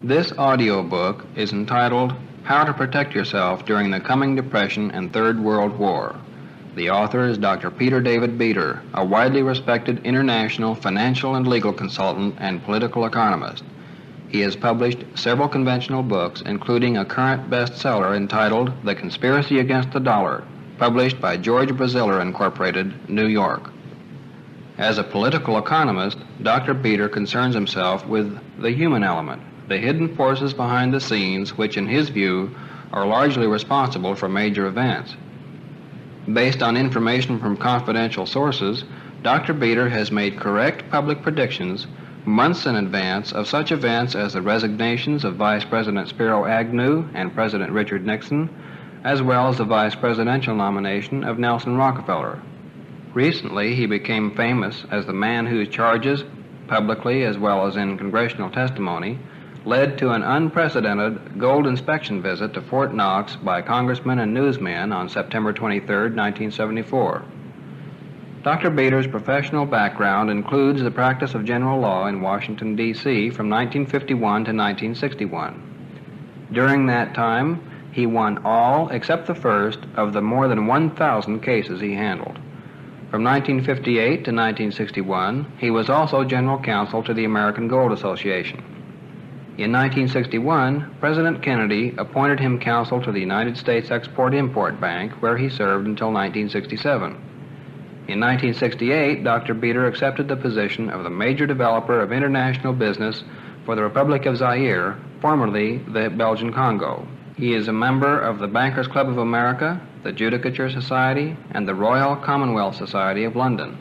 This audiobook is entitled How to Protect Yourself During the Coming Depression and Third World War. The author is Dr. Peter David BETER, a widely respected international financial and legal consultant and political economist. He has published several conventional books, including a current bestseller entitled The Conspiracy Against the Dollar, published by George Braziller, Incorporated, New York. As a political economist, Dr. BETER concerns himself with the human element, the hidden forces behind the scenes which, in his view, are largely responsible for major events. Based on information from confidential sources, Dr. BETER has made correct public predictions months in advance of such events as the resignations of Vice President Spiro Agnew and President Richard Nixon, as well as the vice presidential nomination of Nelson Rockefeller. Recently, he became famous as the man whose charges, publicly as well as in congressional testimony, led to an unprecedented gold inspection visit to Fort Knox by congressmen and newsmen on September 23, 1974. Dr. BETER's professional background includes the practice of general law in Washington, D.C. from 1951 to 1961. During that time, he won all except the first of the more than 1,000 cases he handled. From 1958 to 1961, he was also General Counsel to the American Gold Association. In 1961, President Kennedy appointed him counsel to the United States Export-Import Bank, where he served until 1967. In 1968, Dr. BETER accepted the position of the major developer of international business for the Republic of Zaire, formerly the Belgian Congo. He is a member of the Bankers Club of America, the Judicature Society, and the Royal Commonwealth Society of London.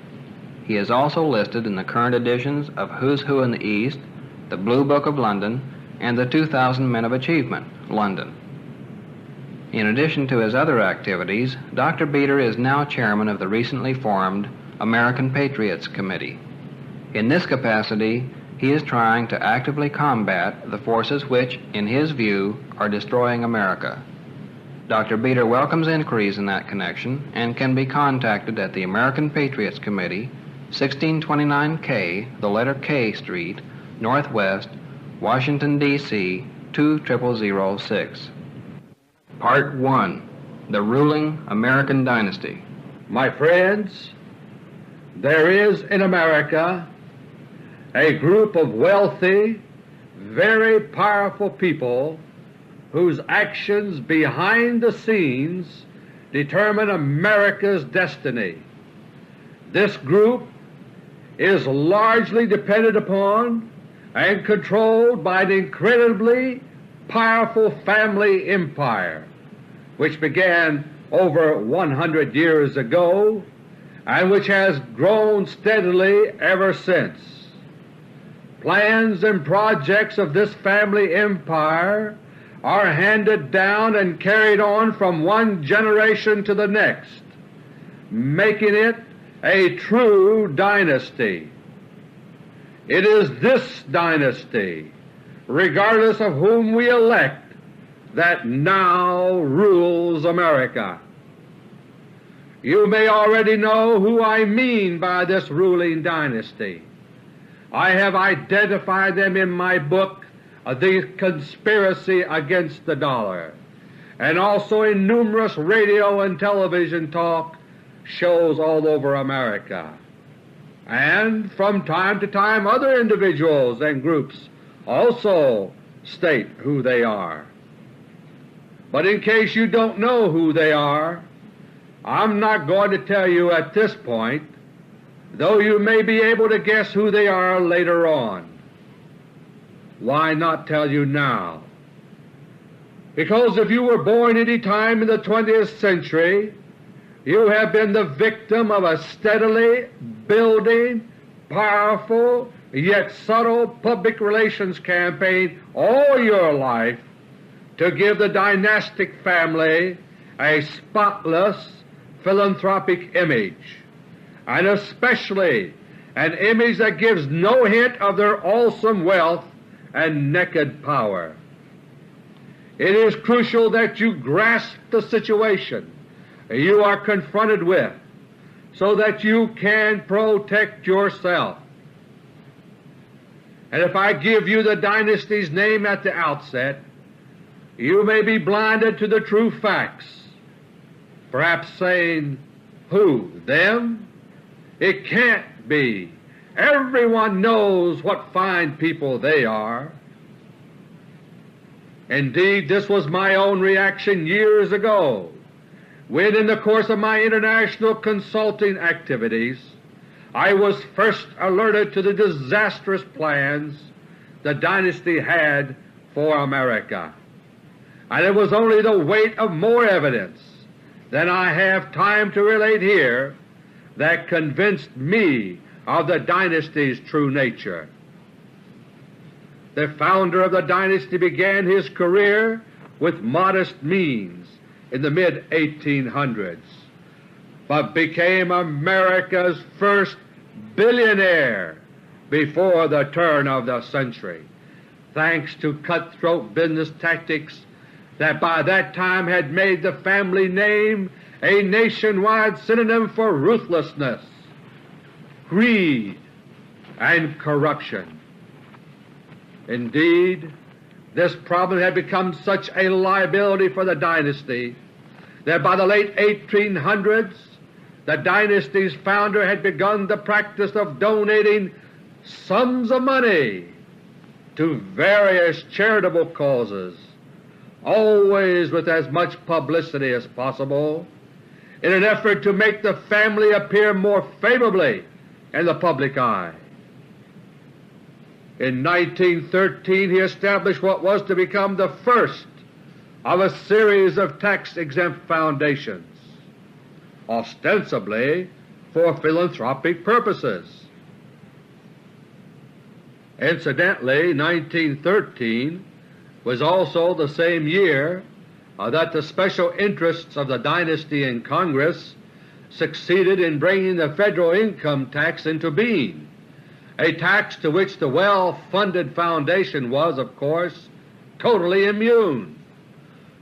He is also listed in the current editions of Who's Who in the East, the Blue Book of London, and the 2000 Men of Achievement, London. In addition to his other activities, Dr. BETER is now chairman of the recently formed American Patriots Committee. In this capacity, he is trying to actively combat the forces which, in his view, are destroying America. Dr. BETER welcomes inquiries in that connection and can be contacted at the American Patriots Committee, 1629K, the letter K Street, Northwest, Washington, D.C., 20006. Part 1. The Ruling American Dynasty. My friends, there is in America a group of wealthy, very powerful people whose actions behind the scenes determine America's destiny. This group is largely dependent upon and controlled by an incredibly powerful family empire, which began over 100 years ago and which has grown steadily ever since. Plans and projects of this family empire are handed down and carried on from one generation to the next, making it a true dynasty. It is this dynasty, regardless of whom we elect, that now rules America. You may already know who I mean by this ruling dynasty. I have identified them in my book, The Conspiracy Against the Dollar, and also in numerous radio and television talk shows all over America. And from time to time other individuals and groups also state who they are. But in case you don't know who they are, I'm not going to tell you at this point, though you may be able to guess who they are later on. Why not tell you now? Because if you were born any time in the 20th century, you have been the victim of a steadily building, powerful, yet subtle public relations campaign all your life to give the dynastic family a spotless, philanthropic image, and especially an image that gives no hint of their awesome wealth and naked power. It is crucial that you grasp the situation you are confronted with so that you can protect yourself. and if I give you the dynasty's name at the outset, you may be blinded to the true facts, perhaps saying, "Who? Them? It can't be. Everyone knows what fine people they are." Indeed, this was my own reaction years ago when, in the course of my international consulting activities, I was first alerted to the disastrous plans the dynasty had for America. And it was only the weight of more evidence than I have time to relate here that convinced me of the dynasty's true nature. The founder of the dynasty began his career with modest means in the mid-1800s, but became America's first billionaire before the turn of the century, thanks to cutthroat business tactics that by that time had made the family name a nationwide synonym for ruthlessness, greed, and corruption. Indeed, this problem had become such a liability for the dynasty that by the late 1800s the dynasty's founder had begun the practice of donating sums of money to various charitable causes, always with as much publicity as possible, in an effort to make the family appear more favorably in the public eye. In 1913 he established what was to become the first of a series of tax-exempt foundations, ostensibly for philanthropic purposes. Incidentally, 1913 was also the same year that the special interests of the dynasty in Congress succeeded in bringing the federal income tax into being, a tax to which the well-funded foundation was, of course, totally immune.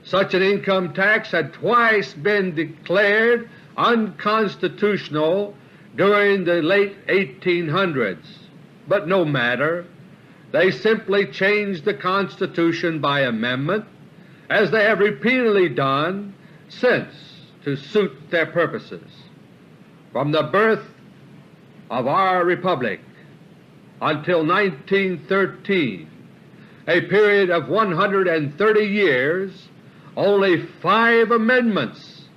Such an income tax had twice been declared unconstitutional during the late 1800s, but no matter. They simply changed the Constitution by amendment, as they have repeatedly done since to suit their purposes. From the birth of our Republic until 1913, a period of 130 years, only 5 amendments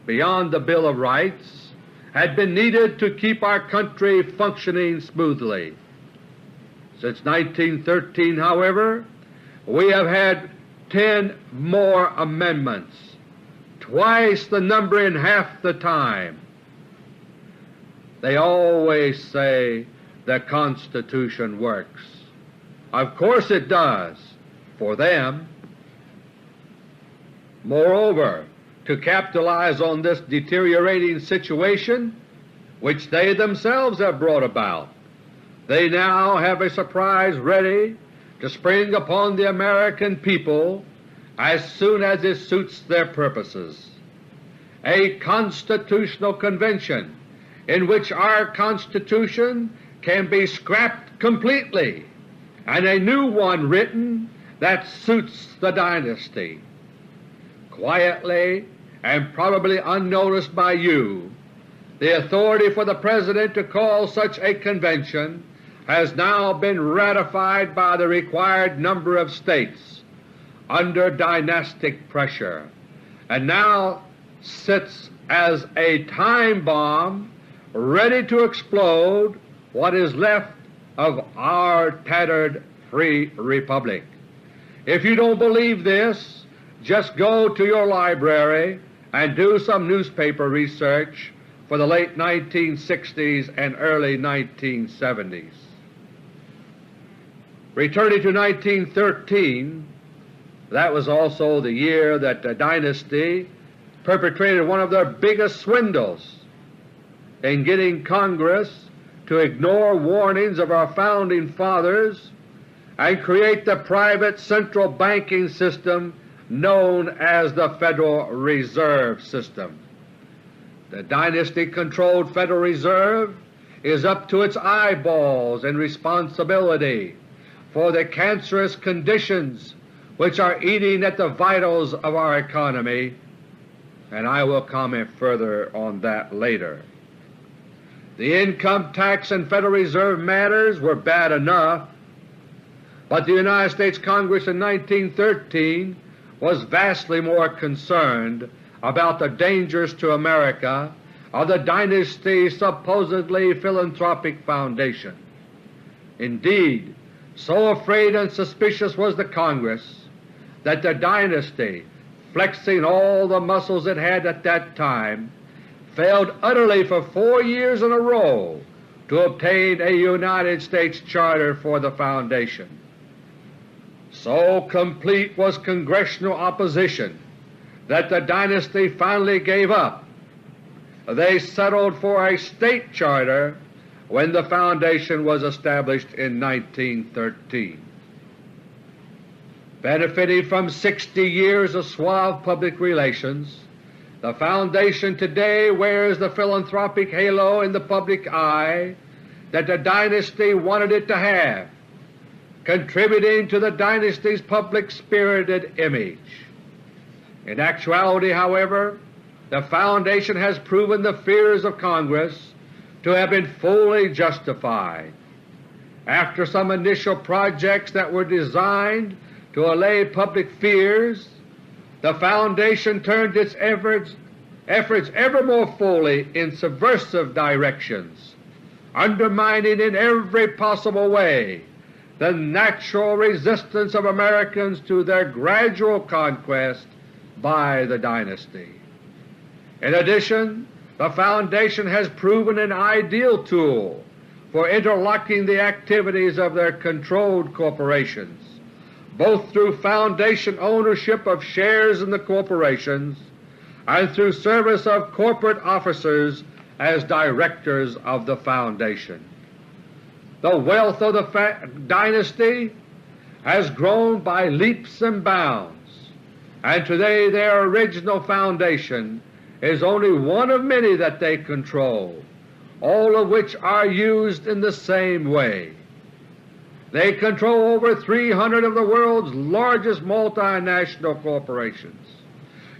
beyond the Bill of Rights had been needed to keep our country functioning smoothly. Since 1913, however, we have had 10 more amendments, twice the number in half the time. They always say the Constitution works. Of course it does, for them. Moreover, to capitalize on this deteriorating situation which they themselves have brought about, they now have a surprise ready to spring upon the American people as soon as it suits their purposes. A constitutional convention in which our Constitution can be scrapped completely and a new one written that suits the dynasty. Quietly and probably unnoticed by you, the authority for the President to call such a convention has now been ratified by the required number of States under dynastic pressure, and now sits as a time bomb ready to explode what is left of our tattered free republic. If you don't believe this, just go to your library and do some newspaper research for the late 1960s and early 1970s. Returning to 1913, that was also the year that the dynasty perpetrated one of their biggest swindles in getting Congress to ignore warnings of our Founding Fathers and create the private central banking system known as the Federal Reserve System. The dynasty-controlled Federal Reserve is up to its eyeballs in responsibility for the cancerous conditions which are eating at the vitals of our economy, and I will comment further on that later. The income tax and Federal Reserve matters were bad enough, but the United States Congress in 1913 was vastly more concerned about the dangers to America of the dynasty's supposedly philanthropic foundation. Indeed, so afraid and suspicious was the Congress that the dynasty, flexing all the muscles it had at that time, failed utterly for 4 years in a row to obtain a United States charter for the foundation. So complete was Congressional opposition that the dynasty finally gave up. They settled for a state charter when the foundation was established in 1913. Benefiting from 60 years of suave public relations, the foundation today wears the philanthropic halo in the public eye that the dynasty wanted it to have, contributing to the dynasty's public-spirited image. In actuality, however, the foundation has proven the fears of Congress to have been fully justified. After some initial projects that were designed to allay public fears, the foundation turned its efforts ever more fully in subversive directions, undermining in every possible way the natural resistance of Americans to their gradual conquest by the dynasty. In addition, the foundation has proven an ideal tool for interlocking the activities of their controlled corporations, both through foundation ownership of shares in the corporations and through service of corporate officers as directors of the foundation. The wealth of the dynasty has grown by leaps and bounds, and today their original foundation is only one of many that they control, all of which are used in the same way. They control over 300 of the world's largest multinational corporations,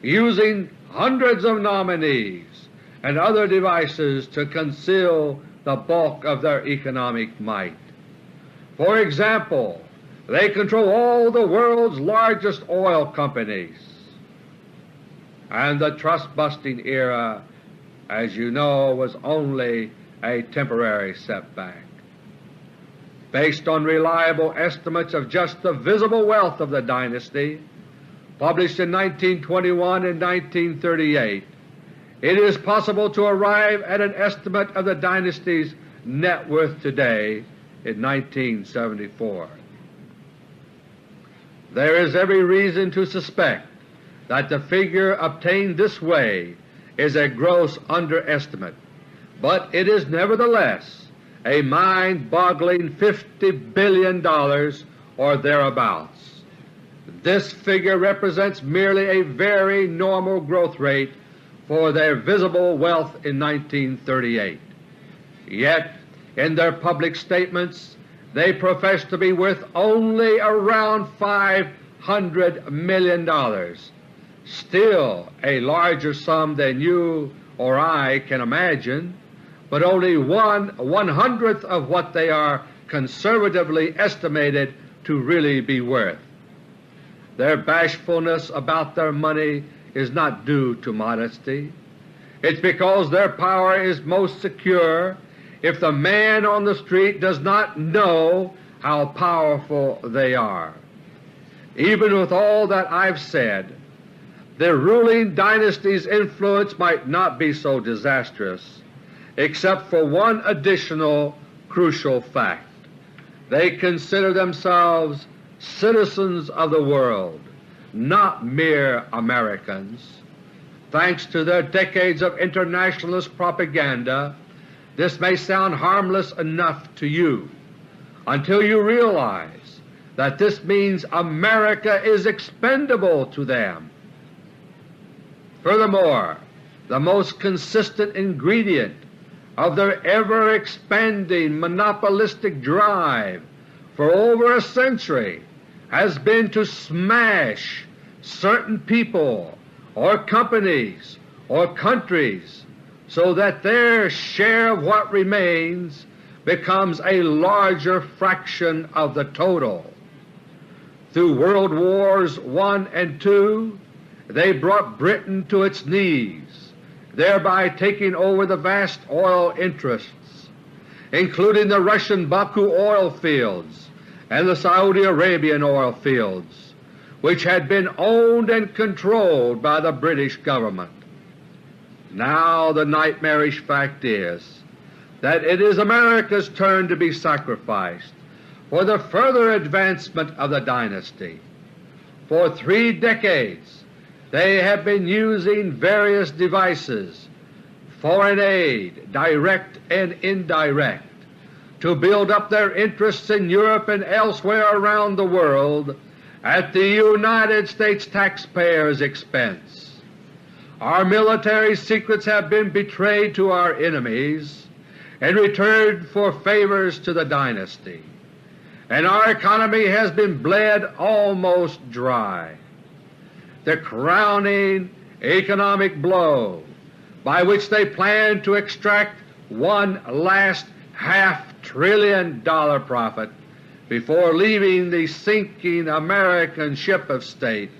using hundreds of nominees and other devices to conceal the bulk of their economic might. For example, they control all the world's largest oil companies, and the trust-busting era, as you know, was only a temporary setback. Based on reliable estimates of just the visible wealth of the dynasty, published in 1921 and 1938, it is possible to arrive at an estimate of the dynasty's net worth today in 1974. There is every reason to suspect that the figure obtained this way is a gross underestimate, but it is nevertheless a mind-boggling $50 billion or thereabouts. This figure represents merely a very normal growth rate for their visible wealth in 1938. Yet in their public statements they profess to be worth only around $500 million, still a larger sum than you or I can imagine, but only 1/100th of what they are conservatively estimated to really be worth. Their bashfulness about their money is not due to modesty. It's because their power is most secure if the man on the street does not know how powerful they are. Even with all that I've said, the ruling dynasty's influence might not be so disastrous, except for one additional crucial fact. They consider themselves citizens of the world, not mere Americans. Thanks to their decades of internationalist propaganda, this may sound harmless enough to you until you realize that this means America is expendable to them. Furthermore, the most consistent ingredient of their ever-expanding monopolistic drive for over a century has been to smash certain people or companies or countries so that their share of what remains becomes a larger fraction of the total. Through World Wars I and II, they brought Britain to its knees, thereby taking over the vast oil interests, including the Russian Baku oil fields and the Saudi Arabian oil fields, which had been owned and controlled by the British government. Now the nightmarish fact is that it is America's turn to be sacrificed for the further advancement of the dynasty. For 3 decades they have been using various devices, foreign aid, direct and indirect, to build up their interests in Europe and elsewhere around the world at the United States taxpayers' expense. Our military secrets have been betrayed to our enemies in return for favors to the dynasty, and our economy has been bled almost dry. The crowning economic blow by which they plan to extract one last $500 billion profit before leaving the sinking American ship of state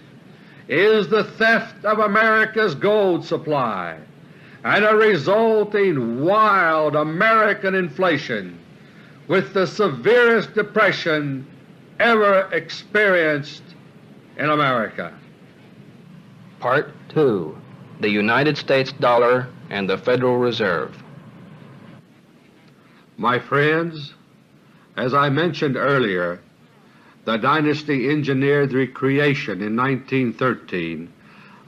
is the theft of America's gold supply and a resulting wild American inflation with the severest depression ever experienced in America. Part 2. The United States Dollar and the Federal Reserve. My friends, as I mentioned earlier, the dynasty engineered the creation in 1913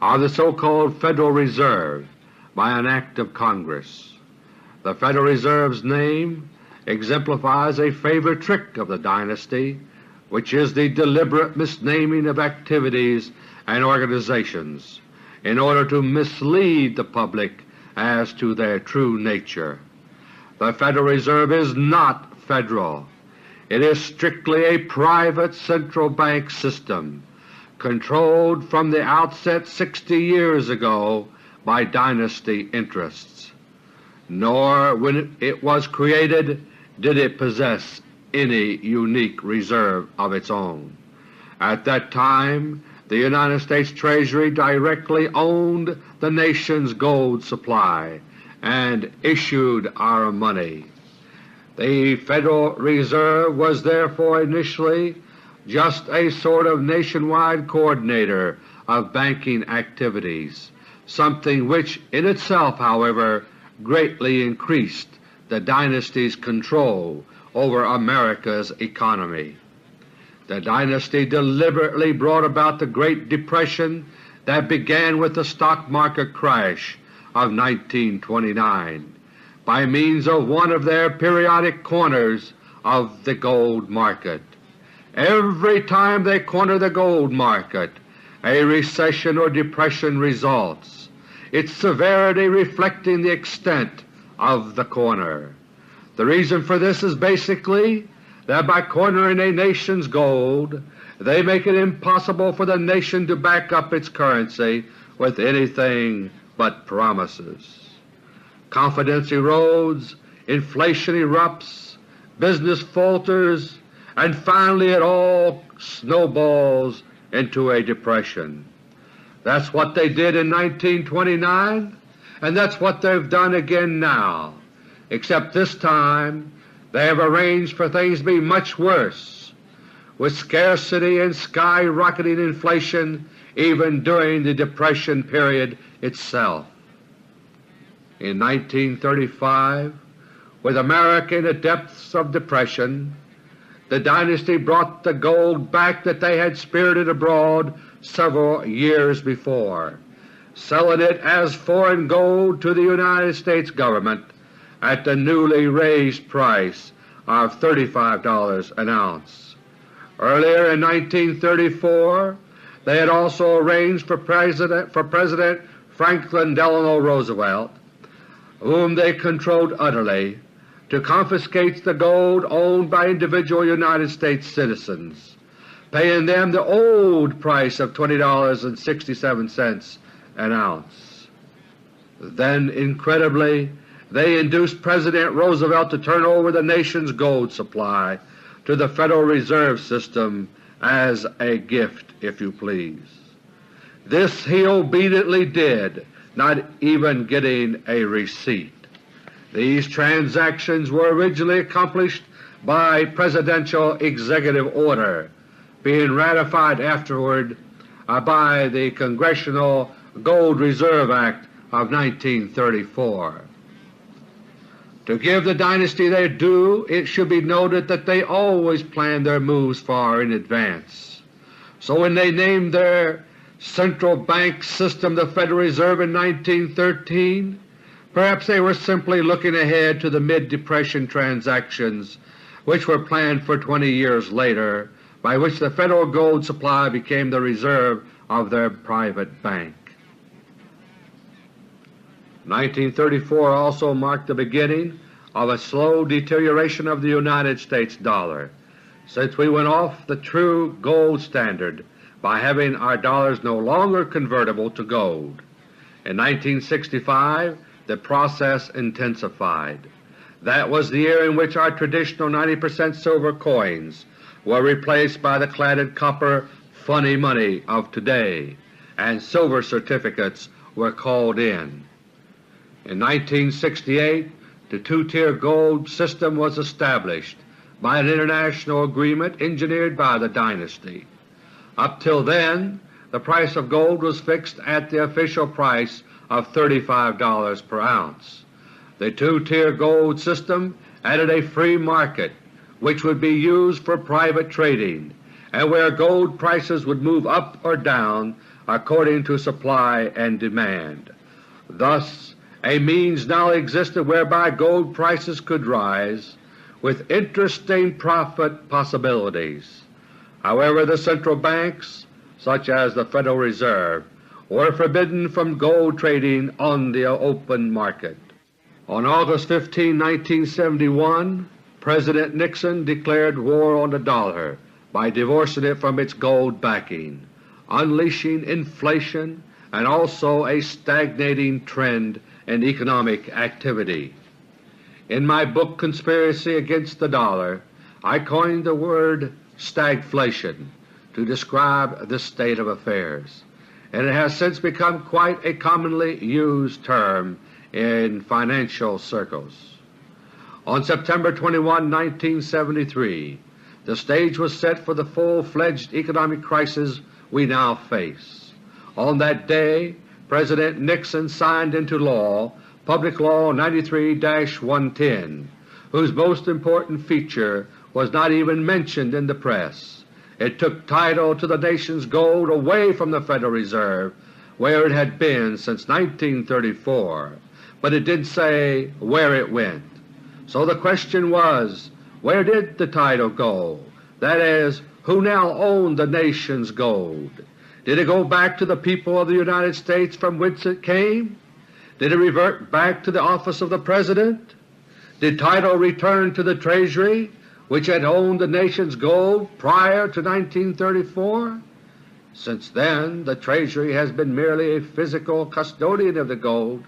of the so-called Federal Reserve by an act of Congress. The Federal Reserve's name exemplifies a favorite trick of the dynasty, which is the deliberate misnaming of activities and organizations in order to mislead the public as to their true nature. The Federal Reserve is not federal. It is strictly a private central bank system controlled from the outset 60 years ago by dynasty interests. Nor when it was created did it possess any unique reserve of its own. At that time the United States Treasury directly owned the nation's gold supply and issued our money. The Federal Reserve was therefore initially just a sort of nationwide coordinator of banking activities, something which in itself, however, greatly increased the dynasty's control over America's economy. The dynasty deliberately brought about the Great Depression that began with the stock market crash of 1929 by means of one of their periodic corners of the gold market. Every time they corner the gold market, a recession or depression results, its severity reflecting the extent of the corner. The reason for this is basically that by cornering a nation's gold, they make it impossible for the nation to back up its currency with anything but promises. Confidence erodes, inflation erupts, business falters, and finally it all snowballs into a depression. That's what they did in 1929, and that's what they've done again now, except this time they have arranged for things to be much worse, with scarcity and skyrocketing inflation even during the Depression period itself. In 1935, with America in the depths of depression, the dynasty brought the gold back that they had spirited abroad several years before, selling it as foreign gold to the United States government at the newly raised price of $35 an ounce. Earlier in 1934 they had also arranged for President Franklin Delano Roosevelt, whom they controlled utterly, to confiscate the gold owned by individual United States citizens, paying them the old price of $20.67 an ounce. Then, incredibly, they induced President Roosevelt to turn over the nation's gold supply to the Federal Reserve System as a gift, if you please. This he obediently did, not even getting a receipt. These transactions were originally accomplished by Presidential Executive Order, being ratified afterward by the Congressional Gold Reserve Act of 1934. To give the dynasty their due, it should be noted that they always planned their moves far in advance. So when they named their central bank system the Federal Reserve in 1913, perhaps they were simply looking ahead to the mid-Depression transactions which were planned for 20 years later, by which the federal gold supply became the reserve of their private bank. 1934 also marked the beginning of a slow deterioration of the United States dollar, since we went off the true gold standard by having our dollars no longer convertible to gold. In 1965 the process intensified. That was the year in which our traditional 90% silver coins were replaced by the cladded copper funny money of today, and silver certificates were called in. In 1968 the two-tier gold system was established by an international agreement engineered by the dynasty. Up till then the price of gold was fixed at the official price of $35 per ounce. The two-tier gold system added a free market which would be used for private trading, and where gold prices would move up or down according to supply and demand. Thus a means now existed whereby gold prices could rise with interesting profit possibilities. However, the central banks, such as the Federal Reserve, were forbidden from gold trading on the open market. On August 15, 1971, President Nixon declared war on the dollar by divorcing it from its gold backing, unleashing inflation and also a stagnating trend in economic activity. In my book Conspiracy Against the Dollar, I coined the word stagflation to describe this state of affairs, and it has since become quite a commonly used term in financial circles. On September 21, 1973, the stage was set for the full-fledged economic crisis we now face. On that day President Nixon signed into law Public Law 93-110, whose most important feature was not even mentioned in the press. It took title to the nation's gold away from the Federal Reserve, where it had been since 1934, but it did say where it went. So the question was, where did the title go? That is, who now owned the nation's gold? Did it go back to the people of the United States from whence it came? Did it revert back to the office of the President? Did title return to the Treasury, which had owned the nation's gold prior to 1934? Since then the Treasury has been merely a physical custodian of the gold,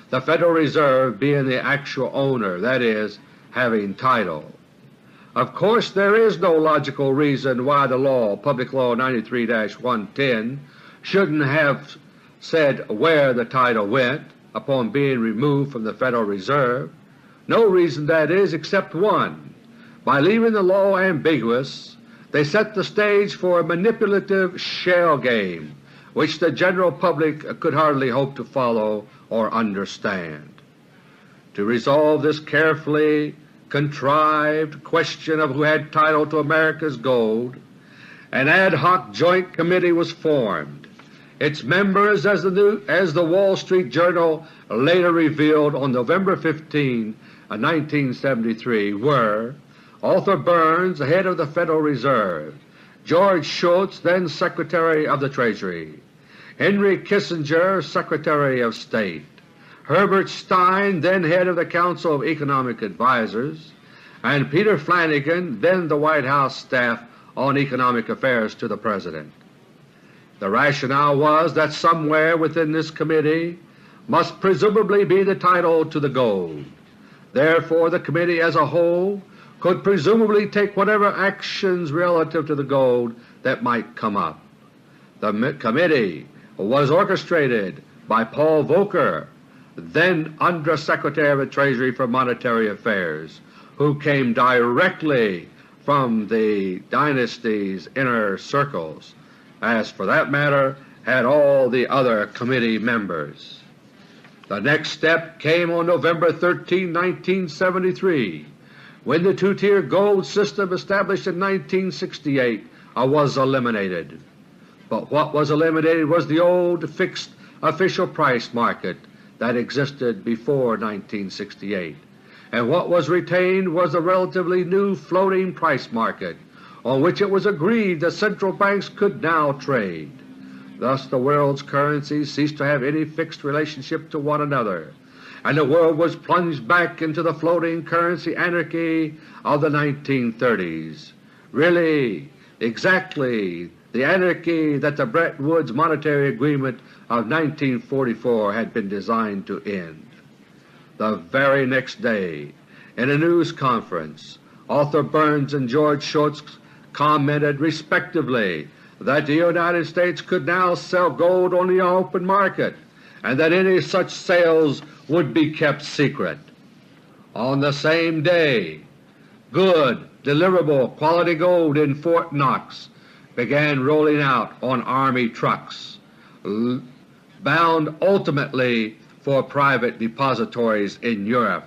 the Federal Reserve being the actual owner, that is, having title. Of course there is no logical reason why the law, Public Law 93-110, shouldn't have said where the title went upon being removed from the Federal Reserve. No reason, that is, except one. By leaving the law ambiguous, they set the stage for a manipulative shell game which the general public could hardly hope to follow or understand. To resolve this carefully contrived question of who had title to America's gold, an ad hoc joint committee was formed. Its members, as the Wall Street Journal later revealed on November 15, 1973, were Arthur Burns, the head of the Federal Reserve; George Shultz, then Secretary of the Treasury; Henry Kissinger, Secretary of State; Herbert Stein, then head of the Council of Economic Advisers, and Peter Flanagan, then the White House staff on economic affairs to the President. The rationale was that somewhere within this committee must presumably be the title to the gold. Therefore the committee as a whole could presumably take whatever actions relative to the gold that might come up. The committee was orchestrated by Paul Volcker, then Under-Secretary of the Treasury for Monetary Affairs, who came directly from the dynasty's inner circles, as for that matter had all the other committee members. The next step came on November 13, 1973, when the two-tier gold system established in 1968 was eliminated. But what was eliminated was the old fixed official price market that existed before 1968, and what was retained was a relatively new floating price market on which it was agreed that central banks could now trade. Thus the world's currencies ceased to have any fixed relationship to one another, and the world was plunged back into the floating currency anarchy of the 1930s. Really, exactly the anarchy that the Bretton Woods Monetary Agreement of 1944 had been designed to end. The very next day, in a news conference, Arthur Burns and George Shultz commented respectively that the United States could now sell gold on the open market and that any such sales would be kept secret. On the same day, good, deliverable quality gold in Fort Knox began rolling out on Army trucks, bound ultimately for private depositories in Europe.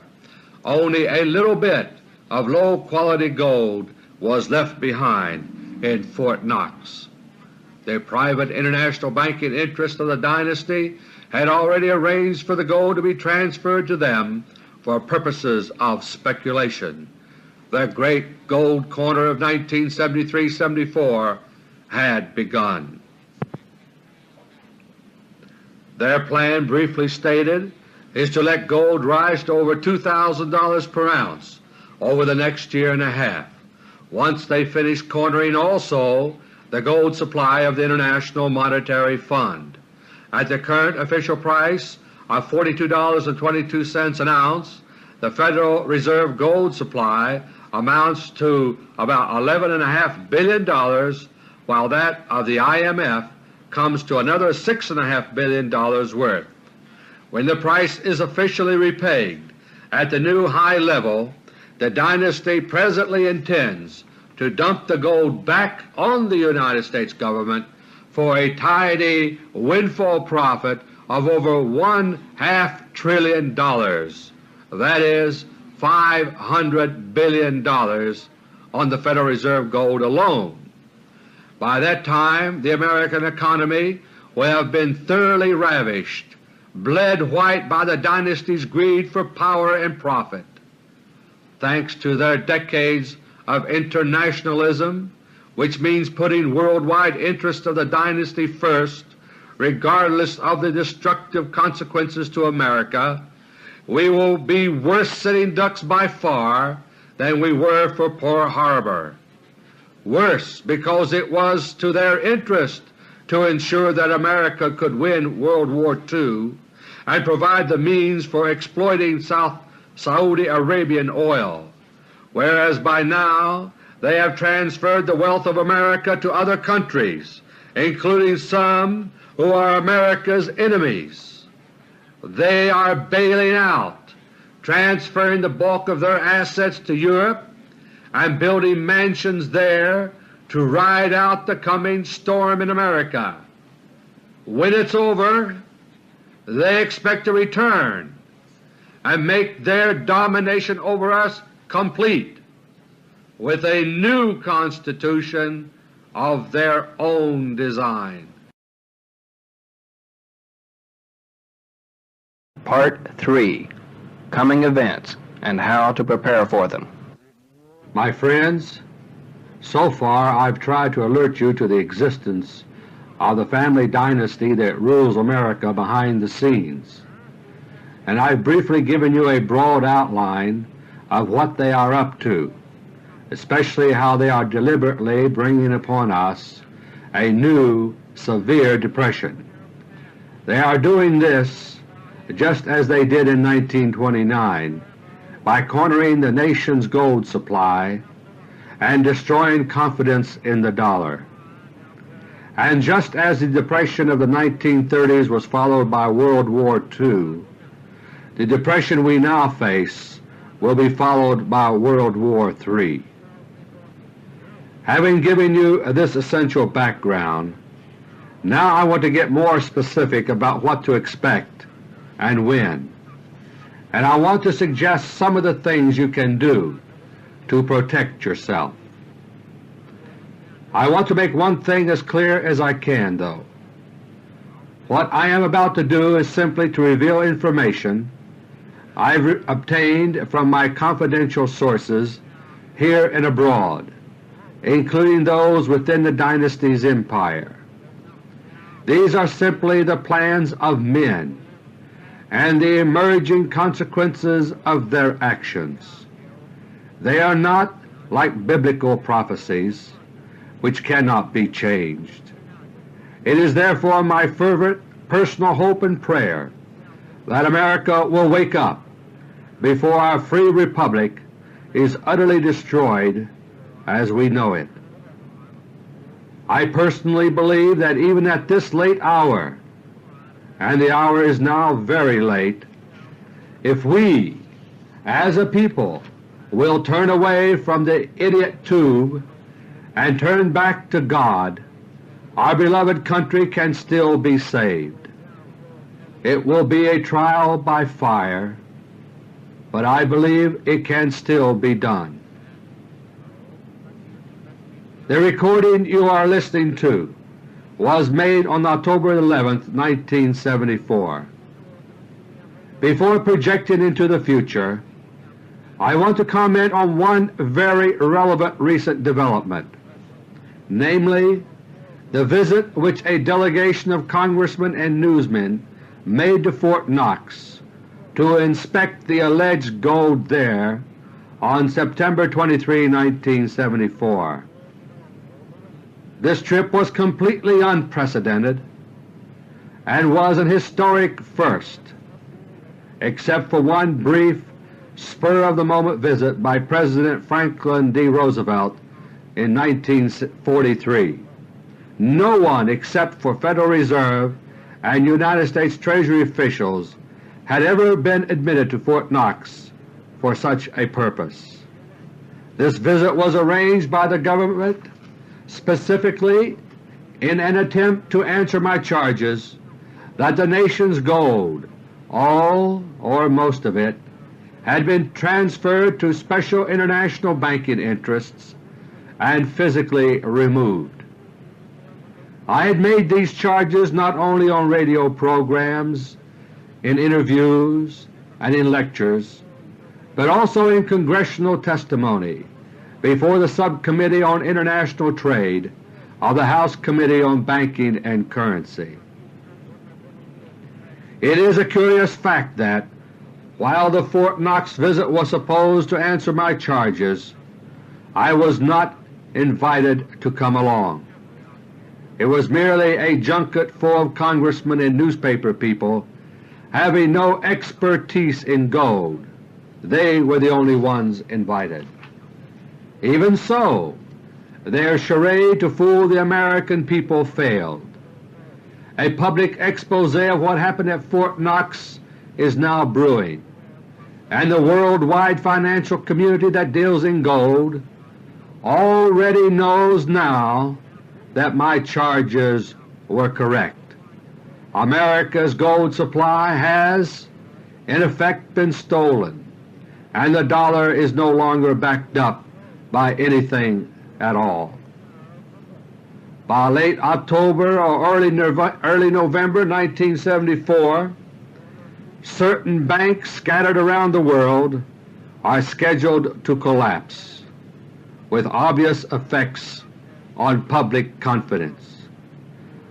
Only a little bit of low-quality gold was left behind in Fort Knox. The private international banking interests of the dynasty had already arranged for the gold to be transferred to them for purposes of speculation. The great gold corner of 1973-74 had begun. Their plan, briefly stated, is to let gold rise to over $2,000 per ounce over the next year and a half, once they finish cornering also the gold supply of the International Monetary Fund. At the current official price of $42.22 an ounce, the Federal Reserve gold supply amounts to about $11.5 billion, while that of the IMF comes to another $6.5 billion worth. When the price is officially repaid at the new high level, the dynasty presently intends to dump the gold back on the United States government for a tidy windfall profit of over $1/2 trillion, that is $500 billion on the Federal Reserve gold alone. By that time the American economy will have been thoroughly ravished, bled white by the dynasty's greed for power and profit. Thanks to their decades of internationalism, which means putting worldwide interests of the dynasty first regardless of the destructive consequences to America, we will be worse sitting ducks by far than we were for Pearl Harbor. Worse because it was to their interest to ensure that America could win World War II and provide the means for exploiting Saudi Arabian oil, whereas by now they have transferred the wealth of America to other countries, including some who are America's enemies. They are bailing out, transferring the bulk of their assets to Europe, and building mansions there to ride out the coming storm in America. When it's over, they expect to return and make their domination over us complete with a new Constitution of their own design. Part 3. Coming Events and How to Prepare for Them. My friends, so far I've tried to alert you to the existence of the family dynasty that rules America behind the scenes. and I've briefly given you a broad outline of what they are up to, especially how they are deliberately bringing upon us a new severe depression. They are doing this just as they did in 1929 by cornering the nation's gold supply and destroying confidence in the dollar. And just as the Depression of the 1930s was followed by World War II, the Depression we now face will be followed by World War III. Having given you this essential background, now I want to get more specific about what to expect and when, and I want to suggest some of the things you can do to protect yourself. I want to make one thing as clear as I can, though. What I am about to do is simply to reveal information I've obtained from my confidential sources here and abroad, including those within the dynasty's empire. These are simply the plans of men and the emerging consequences of their actions. They are not like biblical prophecies, which cannot be changed. It is therefore my fervent personal hope and prayer that America will wake up before our free republic is utterly destroyed as we know it. I personally believe that even at this late hour, and the hour is now very late, if we as a people will turn away from the idiot tube and turn back to God, our beloved country can still be saved. It will be a trial by fire, but I believe it can still be done. The recording you are listening to was made on October 11, 1974. Before projecting into the future, I want to comment on one very relevant recent development, namely the visit which a delegation of congressmen and newsmen made to Fort Knox to inspect the alleged gold there on September 23, 1974. This trip was completely unprecedented and was an historic first, except for one brief spur-of-the-moment visit by President Franklin D. Roosevelt in 1943. No one except for Federal Reserve and United States Treasury officials had ever been admitted to Fort Knox for such a purpose. This visit was arranged by the government specifically in an attempt to answer my charges that the nation's gold, all or most of it, had been transferred to special international banking interests and physically removed. I had made these charges not only on radio programs, in interviews, and in lectures, but also in Congressional testimony before the Subcommittee on International Trade of the House Committee on Banking and Currency. It is a curious fact that, while the Fort Knox visit was supposed to answer my charges, I was not invited to come along. It was merely a junket full of congressmen and newspaper people having no expertise in gold. They were the only ones invited. Even so, their charade to fool the American people failed. A public expose of what happened at Fort Knox is now brewing, and the worldwide financial community that deals in gold already knows now that my charges were correct. America's gold supply has in effect been stolen, and the dollar is no longer backed up by anything at all. By late October or early November 1974, certain banks scattered around the world are scheduled to collapse, with obvious effects on public confidence.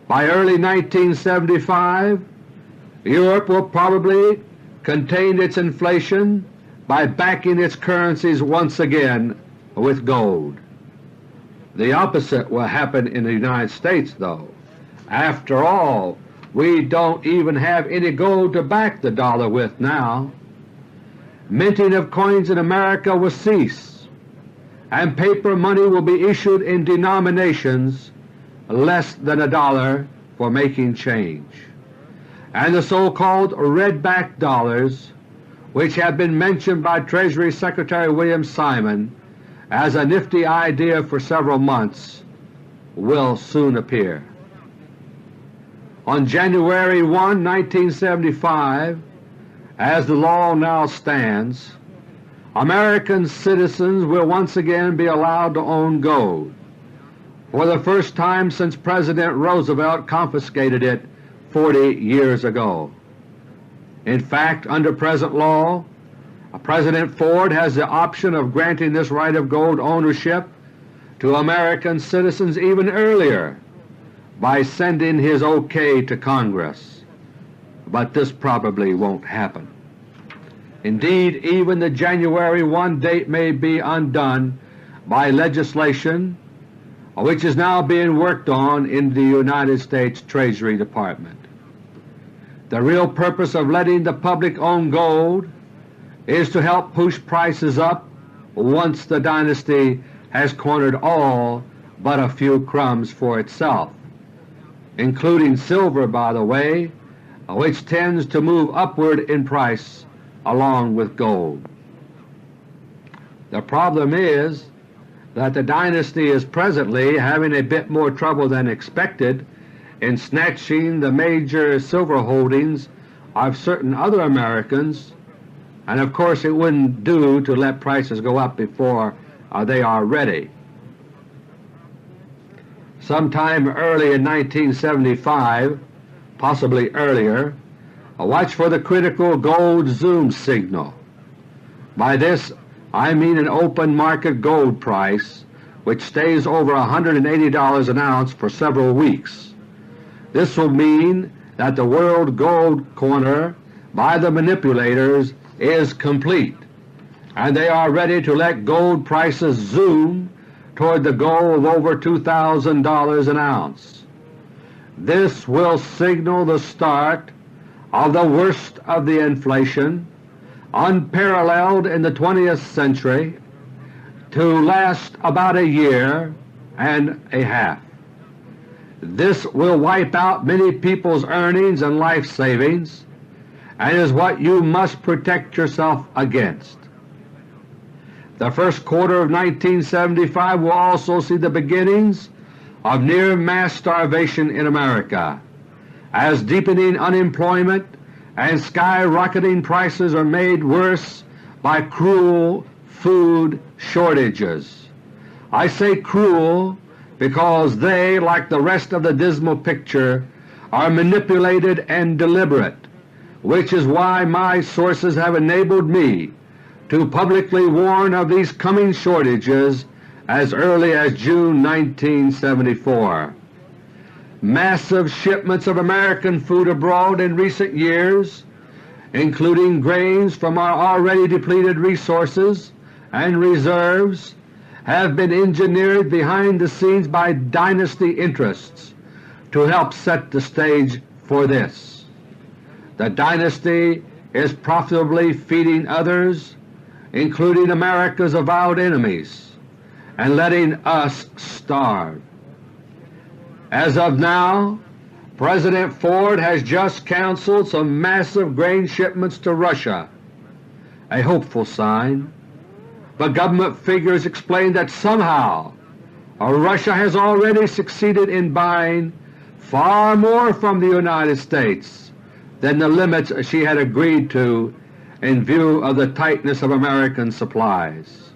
By early 1975, Europe will probably contained its inflation by backing its currencies once again with gold. The opposite will happen in the United States, though. After all, we don't even have any gold to back the dollar with now. Minting of coins in America will cease, and paper money will be issued in denominations less than $1 for making change. And the so-called red-back dollars, which have been mentioned by Treasury Secretary William Simon as a nifty idea for several months, will soon appear. On January 1, 1975, as the law now stands, American citizens will once again be allowed to own gold, for the first time since President Roosevelt confiscated it 40 years ago. In fact, under present law, President Ford has the option of granting this right of gold ownership to American citizens even earlier by sending his OK to Congress, but this probably won't happen. Indeed, even the January 1 date may be undone by legislation which is now being worked on in the United States Treasury Department. The real purpose of letting the public own gold is to help push prices up once the dynasty has cornered all but a few crumbs for itself, including silver, by the way, which tends to move upward in price along with gold. The problem is that the dynasty is presently having a bit more trouble than expected in snatching the major silver holdings of certain other Americans, and of course it wouldn't do to let prices go up before they are ready. Sometime early in 1975, possibly earlier, watch for the critical gold zoom signal. By this I mean an open market gold price which stays over $180 an ounce for several weeks. This will mean that the world gold corner by the manipulators is complete, and they are ready to let gold prices zoom toward the goal of over $2,000 an ounce. This will signal the start of the worst of the inflation, unparalleled in the 20th century, to last about a year and a half. This will wipe out many people's earnings and life savings, and is what you must protect yourself against. The first quarter of 1975 will also see the beginnings of near mass starvation in America, as deepening unemployment and skyrocketing prices are made worse by cruel food shortages. I say cruel because they, like the rest of the dismal picture, are manipulated and deliberate, which is why my sources have enabled me to publicly warn of these coming shortages as early as June 1974. Massive shipments of American food abroad in recent years, including grains from our already depleted resources and reserves, have been engineered behind the scenes by dynasty interests to help set the stage for this. The dynasty is profitably feeding others, including America's avowed enemies, and letting us starve. As of now, President Ford has just canceled some massive grain shipments to Russia, a hopeful sign, but government figures explain that somehow Russia has already succeeded in buying far more from the United States than the limits she had agreed to in view of the tightness of American supplies.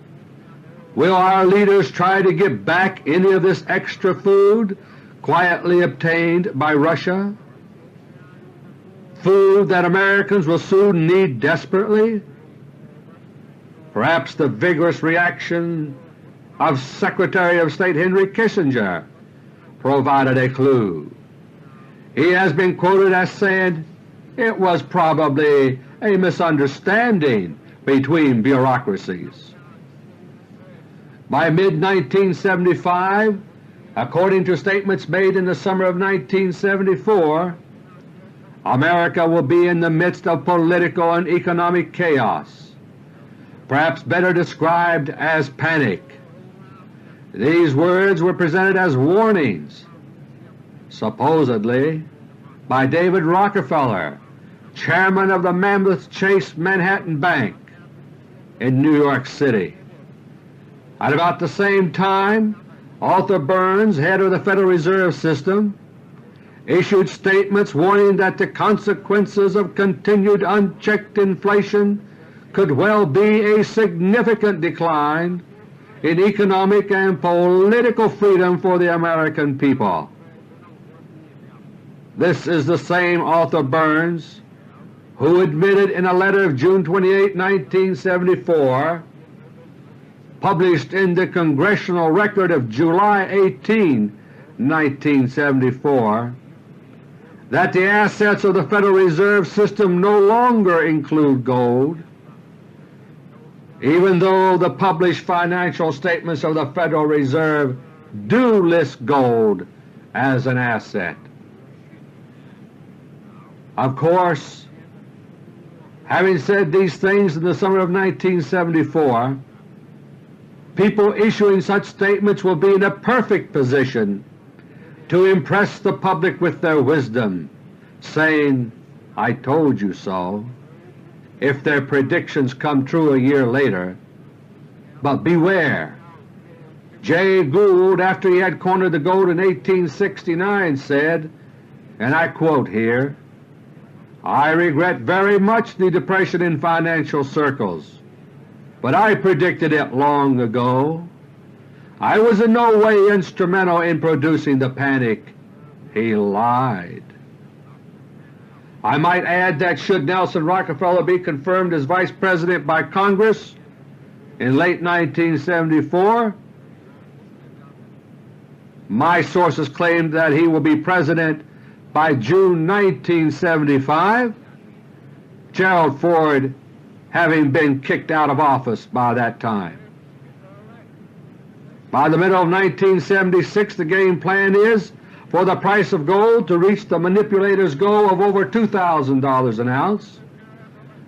Will our leaders try to get back any of this extra food quietly obtained by Russia? Food that Americans will soon need desperately? Perhaps the vigorous reaction of Secretary of State Henry Kissinger provided a clue. He has been quoted as saying, "It was probably a misunderstanding between bureaucracies. By mid-1975, according to statements made in the summer of 1974, America will be in the midst of political and economic chaos, perhaps better described as panic. These words were presented as warnings, supposedly by David Rockefeller, chairman of the Mammoth Chase Manhattan Bank in New York City. At about the same time, Arthur Burns, head of the Federal Reserve System, issued statements warning that the consequences of continued unchecked inflation could well be a significant decline in economic and political freedom for the American people. This is the same Arthur Burns who admitted in a letter of June 28, 1974, published in the Congressional Record of July 18, 1974, that the assets of the Federal Reserve System no longer include gold, even though the published financial statements of the Federal Reserve do list gold as an asset. Of course, having said these things in the summer of 1974, people issuing such statements will be in a perfect position to impress the public with their wisdom, saying, "I told you so," if their predictions come true a year later. But beware! Jay Gould, after he had cornered the gold in 1869, said, and I quote here, "I regret very much the depression in financial circles, but I predicted it long ago. I was in no way instrumental in producing the panic." He lied. I might add that should Nelson Rockefeller be confirmed as Vice President by Congress in late 1974, my sources claim that he will be President by June 1975, Gerald Ford having been kicked out of office by that time. By the middle of 1976, the game plan is for the price of gold to reach the manipulator's goal of over $2,000 an ounce,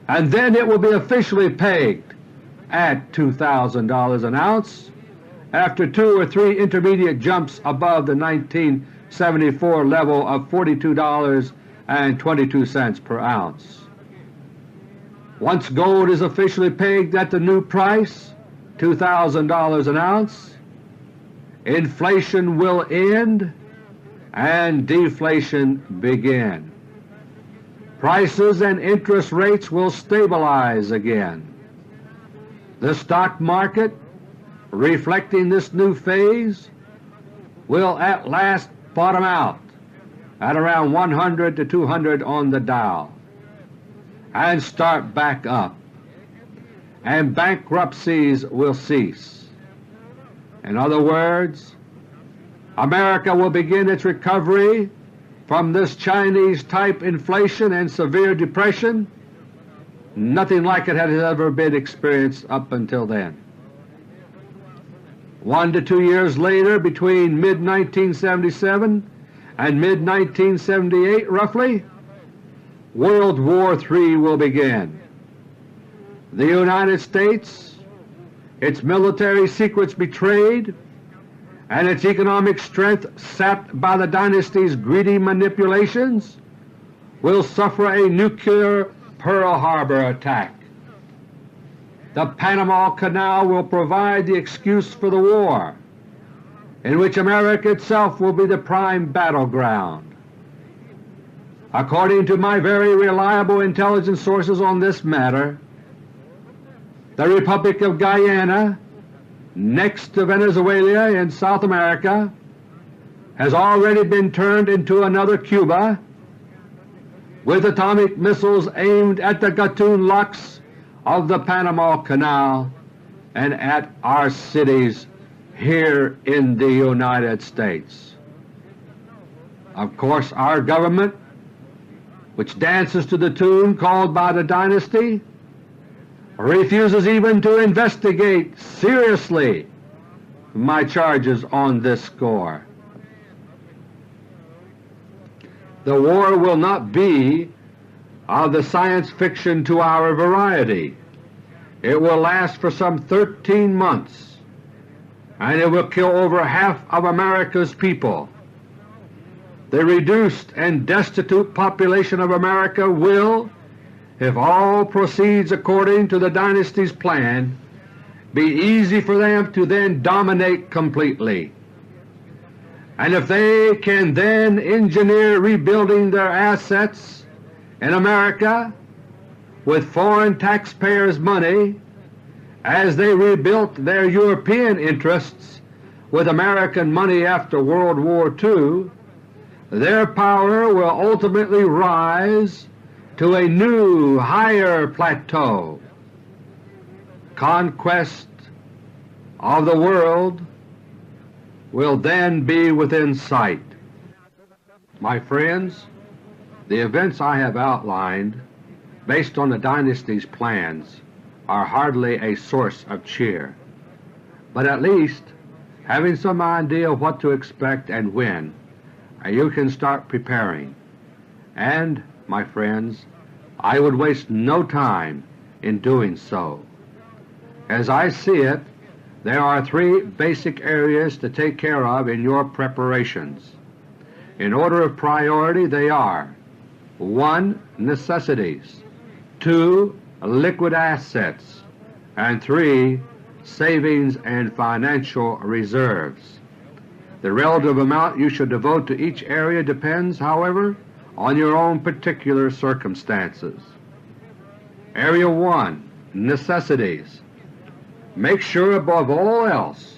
and then it will be officially pegged at $2,000 an ounce after 2 or 3 intermediate jumps above the 1974 level of $42.22 per ounce. Once gold is officially pegged at the new price, $2,000 an ounce, inflation will end and deflation begin. Prices and interest rates will stabilize again. The stock market, reflecting this new phase, will at last bottom out at around 100 to 200 on the Dow and start back up, and bankruptcies will cease. In other words, America will begin its recovery from this Chinese-type inflation and severe depression, nothing like it has ever been experienced up until then. 1 to 2 years later, between mid-1977 and mid-1978 roughly, World War III will begin. The United States, its military secrets betrayed, and its economic strength sapped by the dynasty's greedy manipulations, will suffer a nuclear Pearl Harbor attack. The Panama Canal will provide the excuse for the war, in which America itself will be the prime battleground. According to my very reliable intelligence sources on this matter, the Republic of Guyana, next to Venezuela in South America, has already been turned into another Cuba, with atomic missiles aimed at the Gatun locks of the Panama Canal and at our cities here in the United States. Of course, our government which dances to the tune called by the dynasty, refuses even to investigate seriously my charges on this score. The war will not be of the science fiction 2-hour variety. It will last for some 13 months, and it will kill over half of America's people. The reduced and destitute population of America will, if all proceeds according to the dynasty's plan, be easy for them to then dominate completely. And if they can then engineer rebuilding their assets in America with foreign taxpayers' money, as they rebuilt their European interests with American money after World War II, their power will ultimately rise to a new, higher plateau. Conquest of the world will then be within sight. My friends, the events I have outlined, based on the dynasty's plans, are hardly a source of cheer, but at least having some idea of what to expect and when, you can start preparing. And, my friends, I would waste no time in doing so. As I see it, there are 3 basic areas to take care of in your preparations. In order of priority they are: 1. Necessities, 2. Liquid assets, and 3. Savings and financial reserves. The relative amount you should devote to each area depends, however, on your own particular circumstances. Area 1. Necessities. Make sure above all else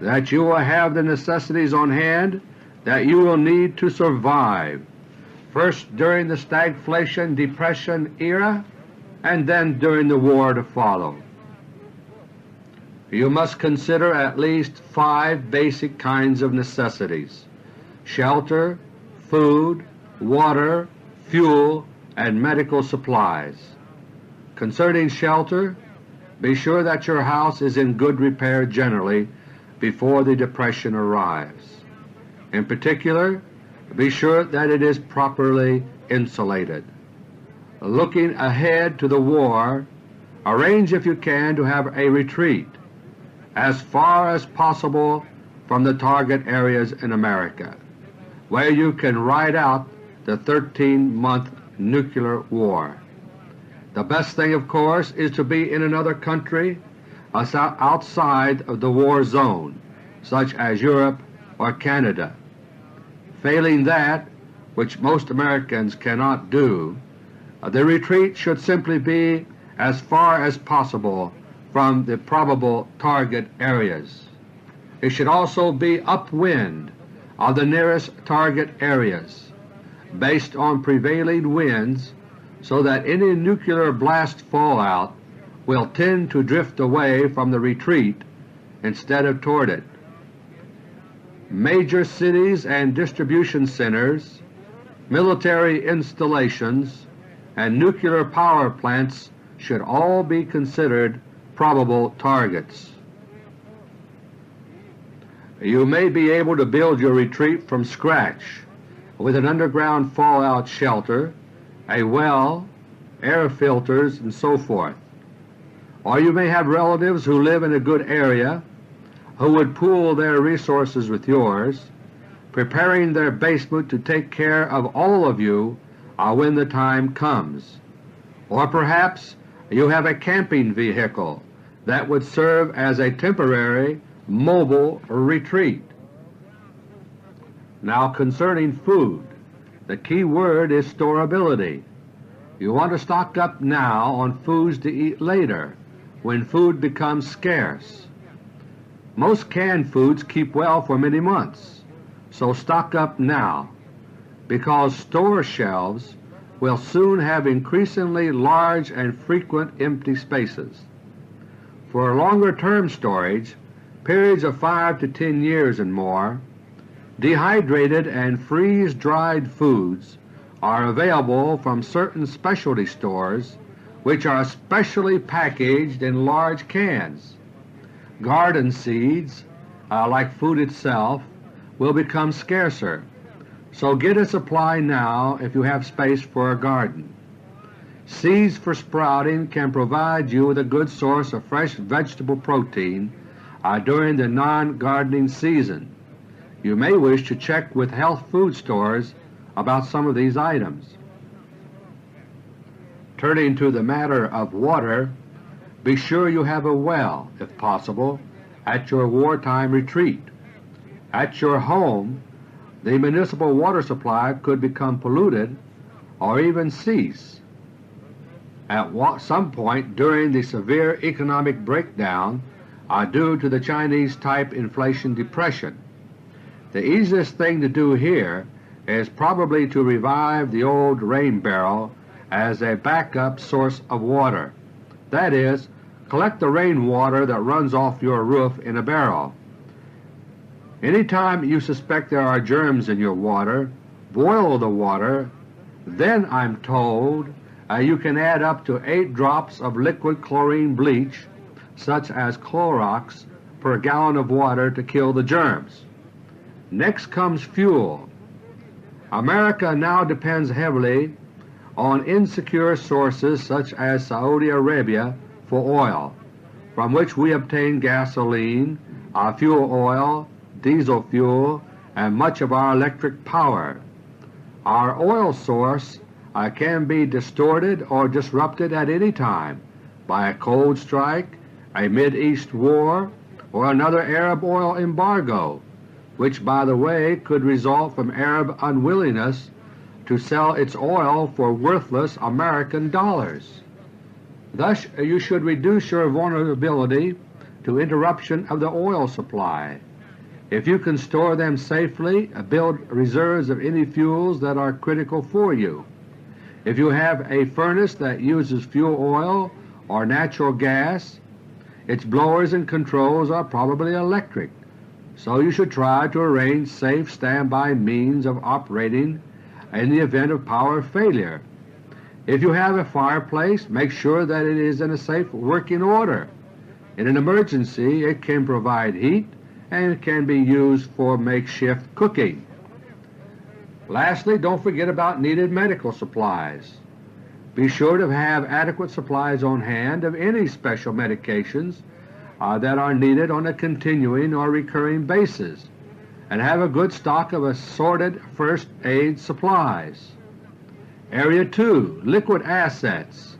that you will have the necessities on hand that you will need to survive, first during the stagflation depression era and then during the war to follow. You must consider at least 5 basic kinds of necessities: shelter, food, water, fuel, and medical supplies. Concerning shelter, be sure that your house is in good repair generally before the depression arrives. In particular, be sure that it is properly insulated. Looking ahead to the war, arrange if you can to have a retreat as far as possible from the target areas in America, where you can ride out the 13-month nuclear war. The best thing, of course, is to be in another country outside of the war zone, such as Europe or Canada. Failing that, which most Americans cannot do, the retreat should simply be as far as possible from the probable target areas. It should also be upwind of the nearest target areas, based on prevailing winds, so that any nuclear blast fallout will tend to drift away from the retreat instead of toward it. Major cities and distribution centers, military installations, and nuclear power plants should all be considered probable targets. You may be able to build your retreat from scratch with an underground fallout shelter, a well, air filters, and so forth. Or you may have relatives who live in a good area who would pool their resources with yours, preparing their basement to take care of all of you when the time comes. Or perhaps you have a camping vehicle that would serve as a temporary mobile retreat. Now, concerning food, the key word is storability. You want to stock up now on foods to eat later, when food becomes scarce. Most canned foods keep well for many months, so stock up now, because store shelves will soon have increasingly large and frequent empty spaces. For longer-term storage, periods of 5 to 10 years and more, dehydrated and freeze-dried foods are available from certain specialty stores which are specially packaged in large cans. Garden seeds, like food itself, will become scarcer, so get a supply now if you have space for a garden. Seeds for sprouting can provide you with a good source of fresh vegetable protein during the non-gardening season. You may wish to check with health food stores about some of these items. Turning to the matter of water, be sure you have a well, if possible, at your wartime retreat. At your home, the municipal water supply could become polluted or even cease. At some point during the severe economic breakdown due to the Chinese-type inflation depression. The easiest thing to do here is probably to revive the old rain barrel as a backup source of water. That is, collect the rainwater that runs off your roof in a barrel. Any time you suspect there are germs in your water, boil the water. Then, I'm told, you can add up to 8 drops of liquid chlorine bleach, such as Clorox, per gallon of water to kill the germs. Next comes fuel. America now depends heavily on insecure sources such as Saudi Arabia for oil, from which we obtain gasoline, fuel oil, diesel fuel, and much of our electric power. Our oil source can be distorted or disrupted at any time by a cold strike, a Mideast war, or another Arab oil embargo, which, by the way, could result from Arab unwillingness to sell its oil for worthless American dollars. Thus you should reduce your vulnerability to interruption of the oil supply. If you can store them safely, build reserves of any fuels that are critical for you. If you have a furnace that uses fuel oil or natural gas, its blowers and controls are probably electric, so you should try to arrange safe standby means of operating in the event of power failure. If you have a fireplace, make sure that it is in a safe working order. In an emergency, it can provide heat and it can be used for makeshift cooking. Lastly, don't forget about needed medical supplies. Be sure to have adequate supplies on hand of any special medications that are needed on a continuing or recurring basis, and have a good stock of assorted first aid supplies. Area 2, liquid assets,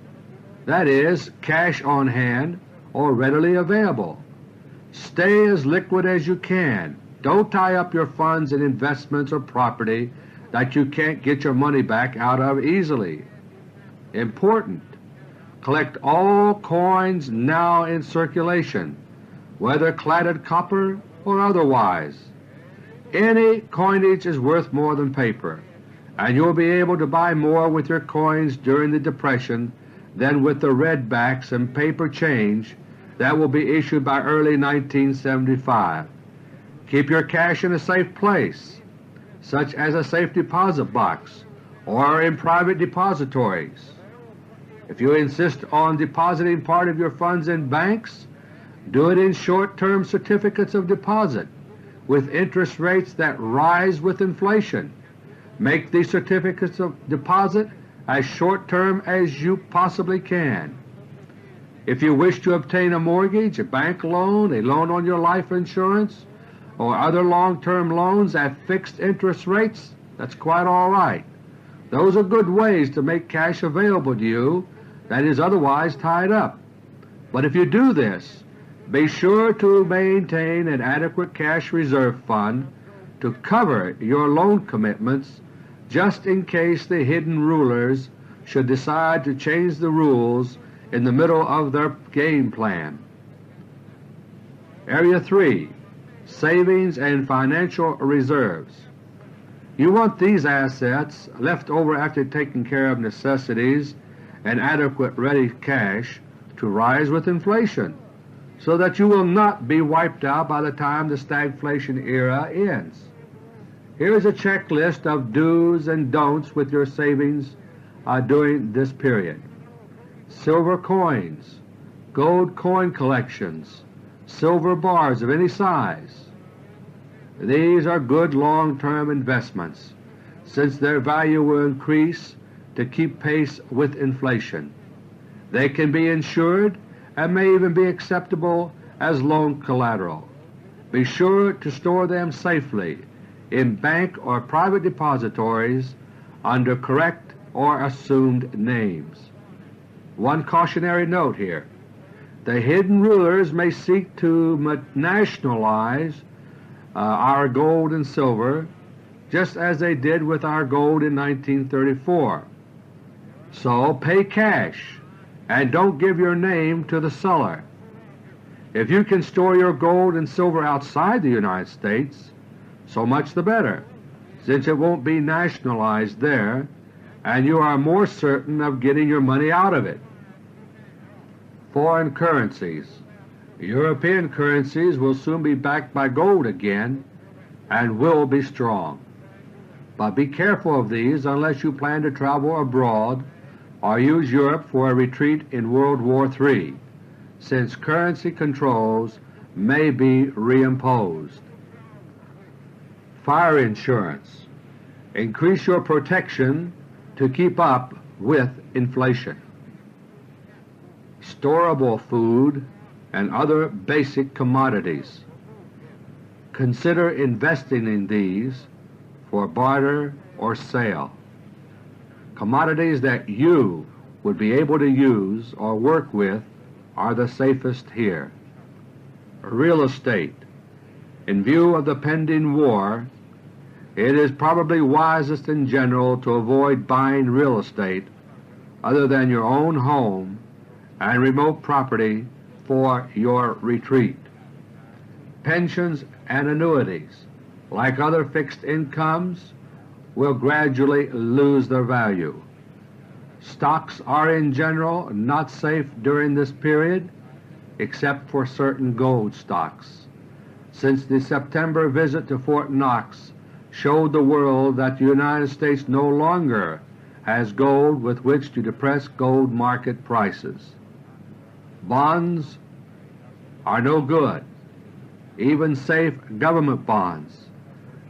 that is, cash on hand or readily available. Stay as liquid as you can. Don't tie up your funds in investments or property that you can't get your money back out of easily. Important: collect all coins now in circulation, whether cladded copper or otherwise. Any coinage is worth more than paper, and you'll be able to buy more with your coins during the Depression than with the redbacks and paper change that will be issued by early 1975. Keep your cash in a safe place, such as a safe deposit box or in private depositories. If you insist on depositing part of your funds in banks, do it in short-term certificates of deposit with interest rates that rise with inflation. Make these certificates of deposit as short-term as you possibly can. If you wish to obtain a mortgage, a bank loan, a loan on your life insurance, or other long-term loans at fixed interest rates, that's quite all right. Those are good ways to make cash available to you that is otherwise tied up. But if you do this, be sure to maintain an adequate cash reserve fund to cover your loan commitments just in case the hidden rulers should decide to change the rules in the middle of their game plan. Area 3, savings and financial reserves. You want these assets left over after taking care of necessities and adequate ready cash to rise with inflation, so that you will not be wiped out by the time the stagflation era ends. Here is a checklist of do's and don'ts with your savings during this period. Silver coins, gold coin collections, silver bars of any size. These are good long-term investments, since their value will increase to keep pace with inflation. They can be insured and may even be acceptable as loan collateral. Be sure to store them safely in bank or private depositories under correct or assumed names. One cautionary note here: the hidden rulers may seek to nationalize our gold and silver, just as they did with our gold in 1934. So pay cash and don't give your name to the seller. If you can store your gold and silver outside the United States, so much the better, since it won't be nationalized there and you are more certain of getting your money out of it. Foreign currencies. European currencies will soon be backed by gold again and will be strong. But be careful of these unless you plan to travel abroad or use Europe for a retreat in World War III, since currency controls may be reimposed. Fire insurance. Increase your protection to keep up with inflation. Storable food and other basic commodities. Consider investing in these for barter or sale. Commodities that you would be able to use or work with are the safest here. Real estate. In view of the pending war, it is probably wisest in general to avoid buying real estate other than your own home and remote property for your retreat. Pensions and annuities, like other fixed incomes, will gradually lose their value. Stocks are in general not safe during this period, except for certain gold stocks, since the September visit to Fort Knox showed the world that the United States no longer has gold with which to depress gold market prices. Bonds are no good, even safe government bonds,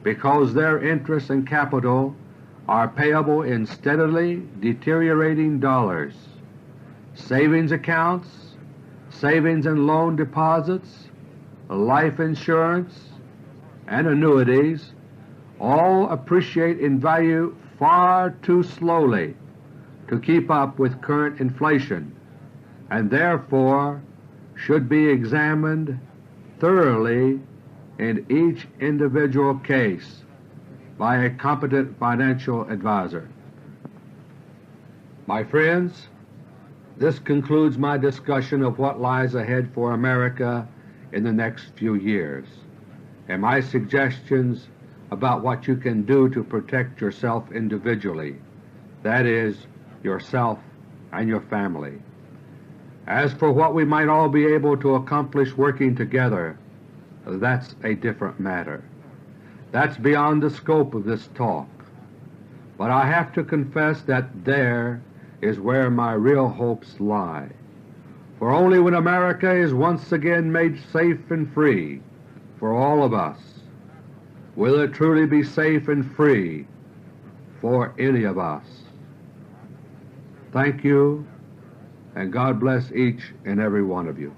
because their interest and capital are payable in steadily deteriorating dollars. Savings accounts, savings and loan deposits, life insurance, and annuities all appreciate in value far too slowly to keep up with current inflation, and therefore should be examined thoroughly in each individual case by a competent financial advisor. My friends, this concludes my discussion of what lies ahead for America in the next few years, and my suggestions about what you can do to protect yourself individually, that is, yourself and your family. As for what we might all be able to accomplish working together, that's a different matter. That's beyond the scope of this talk. But I have to confess that there is where my real hopes lie. For only when America is once again made safe and free for all of us will it truly be safe and free for any of us. Thank you, and God bless each and every one of you.